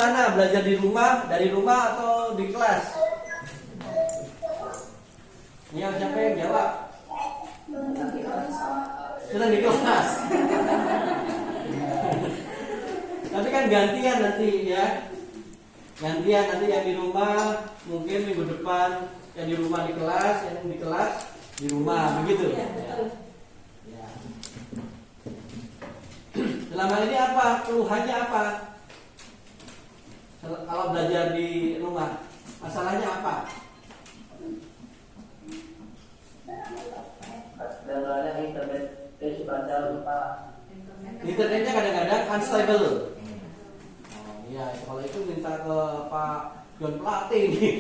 mana? Belajar di rumah, dari rumah atau di kelas? Yang siapa yang jawab? Sudah di kelas. Tapi kan gantian nanti ya. Gantian nanti yang di rumah mungkin minggu depan, yang di rumah di kelas, yang di kelas di rumah, begitu. Ya. Selama ini apa? Keluhannya apa? Kalau belajar di rumah, masalahnya apa? Kendalanya internet suka lupa. Internetnya kadang-kadang unstable. Oh iya, kalau itu minta ke Pak John Plate nih.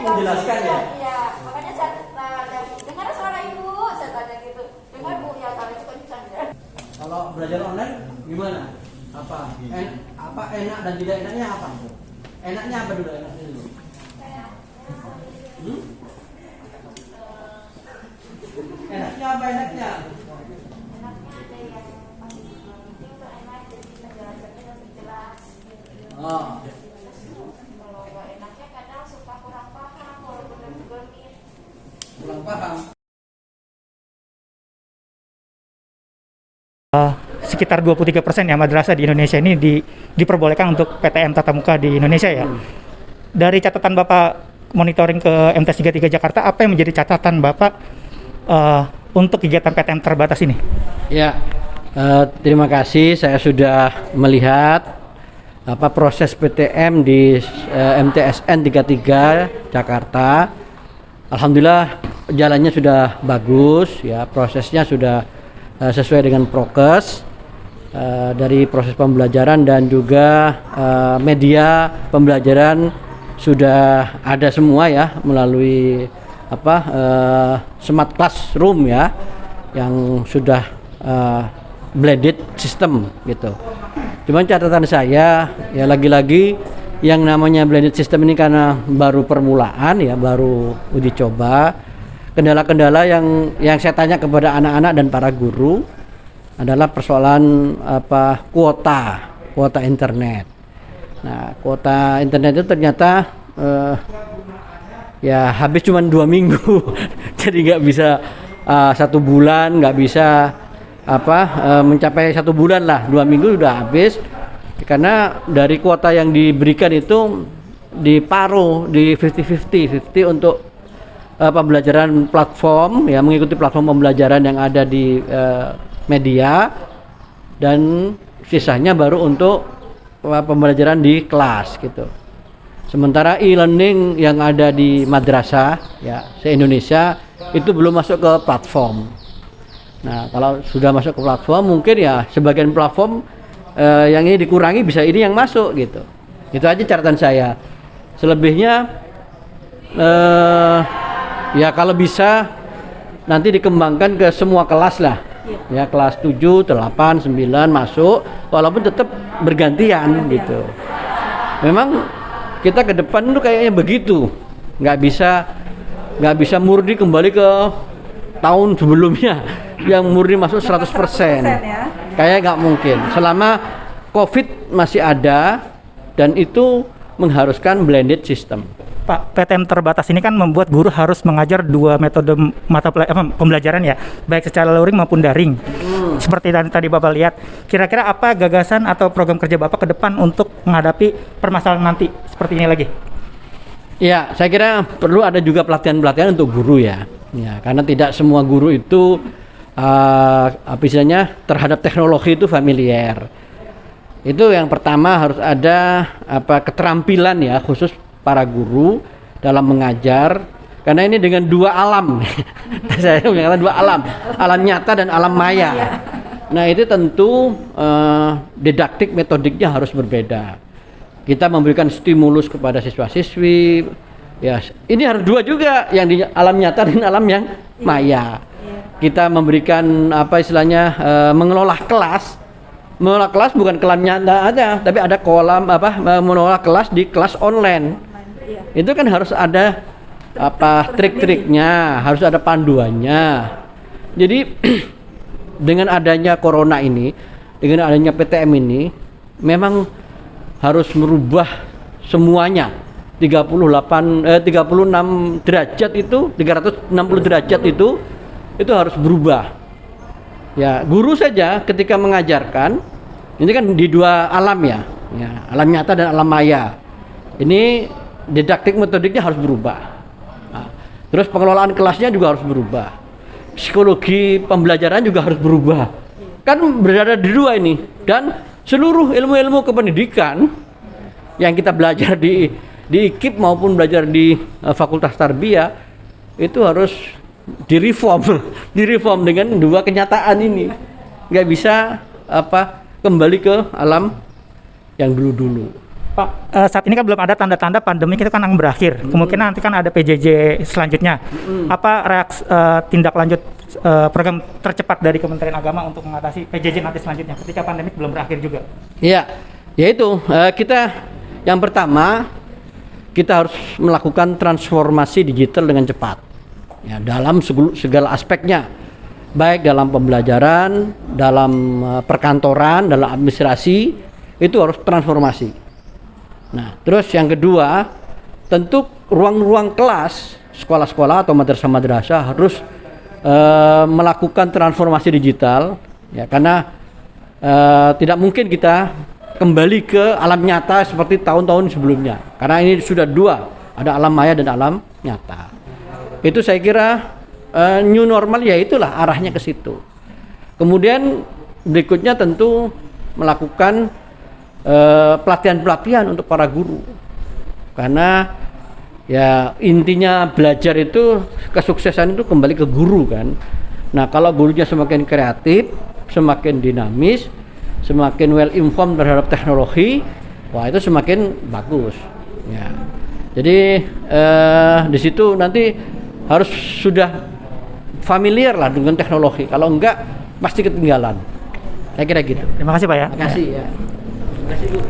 Menjelaskan ya? Iya, makanya saya dengar suara ibu, saya tanya gitu. Dengar bu, ya kalau itu kan bisa ya. Kalau belajar online gimana? Apa? Apa enak dan tidak enaknya apa? Enaknya apa dulu? Enaknya dulu. Enaknya apa enaknya? Enaknya ada yang pasti meeting tuh enak, jadi penjelasannya lebih jelas. Oh. Kalau nggak enaknya kadang suka kurang paham, walaupun udah Google Meet. Kurang paham. Sekitar 23% ya madrasah di Indonesia ini diperbolehkan untuk PTM tatap muka di Indonesia ya. Dari catatan Bapak monitoring ke MTS 33 Jakarta, apa yang menjadi catatan Bapak untuk kegiatan PTM terbatas ini? Ya, terima kasih. Saya sudah melihat proses PTM di MTSN 33 Jakarta. Alhamdulillah jalannya sudah bagus ya, prosesnya sudah sesuai dengan prokes dari proses pembelajaran dan juga media pembelajaran sudah ada semua ya melalui smart classroom ya yang sudah blended system gitu. Cuman catatan saya ya lagi-lagi yang namanya blended system ini karena baru permulaan ya, baru uji coba. Kendala-kendala yang saya tanya kepada anak-anak dan para guru adalah persoalan kuota internet. Nah, kuota internet itu ternyata ya habis cuma 2 minggu. Jadi nggak bisa 1 bulan, nggak bisa mencapai 1 bulan lah, 2 minggu sudah habis karena dari kuota yang diberikan itu diparuh di 50-50 untuk pembelajaran platform ya, mengikuti platform pembelajaran yang ada di media, dan sisanya baru untuk pembelajaran di kelas gitu. Sementara e-learning yang ada di madrasah ya se-Indonesia itu belum masuk ke platform. Nah, kalau sudah masuk ke platform mungkin ya sebagian platform yang ini dikurangi, bisa ini yang masuk gitu. Itu aja catatan saya. Selebihnya ya kalau bisa nanti dikembangkan ke semua kelas lah. Ya kelas 7, 8, 9 masuk walaupun tetap bergantian gitu. Memang kita ke depan tuh kayaknya begitu. Nggak bisa murni kembali ke tahun sebelumnya yang murni masuk 100%. Kayak nggak mungkin. Selama COVID masih ada dan itu mengharuskan blended system. Pak, PTM terbatas ini kan membuat guru harus mengajar 2 metode pembelajaran ya, baik secara luring maupun daring. Seperti tadi Bapak lihat, kira-kira apa gagasan atau program kerja Bapak ke depan untuk menghadapi permasalahan nanti seperti ini lagi? Ya, saya kira perlu ada juga pelatihan-pelatihan untuk guru ya. Ya, karena tidak semua guru itu apa istilahnya terhadap teknologi itu familiar. Itu yang pertama, harus ada keterampilan ya khusus para guru dalam mengajar, karena ini dengan dua alam. Saya mengatakan dua alam nyata dan alam maya. Nah, itu tentu didaktik metodiknya harus berbeda. Kita memberikan stimulus kepada siswa-siswi. Ya, ini harus dua juga, yang di alam nyata dan alam yang maya. Kita memberikan mengelola kelas. Mengelola kelas bukan kelas nyata aja, tapi ada kolam mengelola kelas di kelas online. Itu kan harus ada trik-triknya, harus ada panduannya. Jadi dengan adanya corona ini, dengan adanya PTM ini, memang harus merubah semuanya. 36 derajat itu, 360 derajat itu harus berubah. Ya, guru saja ketika mengajarkan, ini kan di dua alam ya, alam nyata dan alam maya. Ini didaktik metodiknya harus berubah. Nah, terus pengelolaan kelasnya juga harus berubah. Psikologi pembelajaran juga harus berubah. Kan berada di dua ini. Dan seluruh ilmu-ilmu kependidikan yang kita belajar di IKIP maupun belajar di Fakultas Tarbiyah itu harus direform dengan dua kenyataan ini. Nggak bisa kembali ke alam yang dulu-dulu. Pak, saat ini kan belum ada tanda-tanda pandemi itu kan yang berakhir. Kemungkinan nanti kan ada PJJ selanjutnya. Apa reaksi tindak lanjut program tercepat dari Kementerian Agama untuk mengatasi PJJ nanti selanjutnya ketika pandemi belum berakhir juga? Iya, yaitu kita yang pertama kita harus melakukan transformasi digital dengan cepat. Ya, dalam segala aspeknya, baik dalam pembelajaran, dalam perkantoran, dalam administrasi, itu harus transformasi. Nah, terus yang kedua, tentu ruang-ruang kelas, sekolah-sekolah atau madrasah-madrasah harus melakukan transformasi digital, ya, karena tidak mungkin kita kembali ke alam nyata seperti tahun-tahun sebelumnya, karena ini sudah dua, ada alam maya dan alam nyata. Itu saya kira new normal, ya itulah arahnya ke situ. Kemudian berikutnya tentu melakukan pelatihan-pelatihan untuk para guru, karena ya intinya belajar itu, kesuksesan itu kembali ke guru kan. Nah, kalau gurunya semakin kreatif, semakin dinamis, semakin well informed terhadap teknologi, wah itu semakin bagus ya. Jadi di situ nanti harus sudah familiar lah dengan teknologi, kalau enggak pasti ketinggalan. Saya kira gitu. Terima kasih Pak ya. Terima kasih ya. Terima kasih Bu.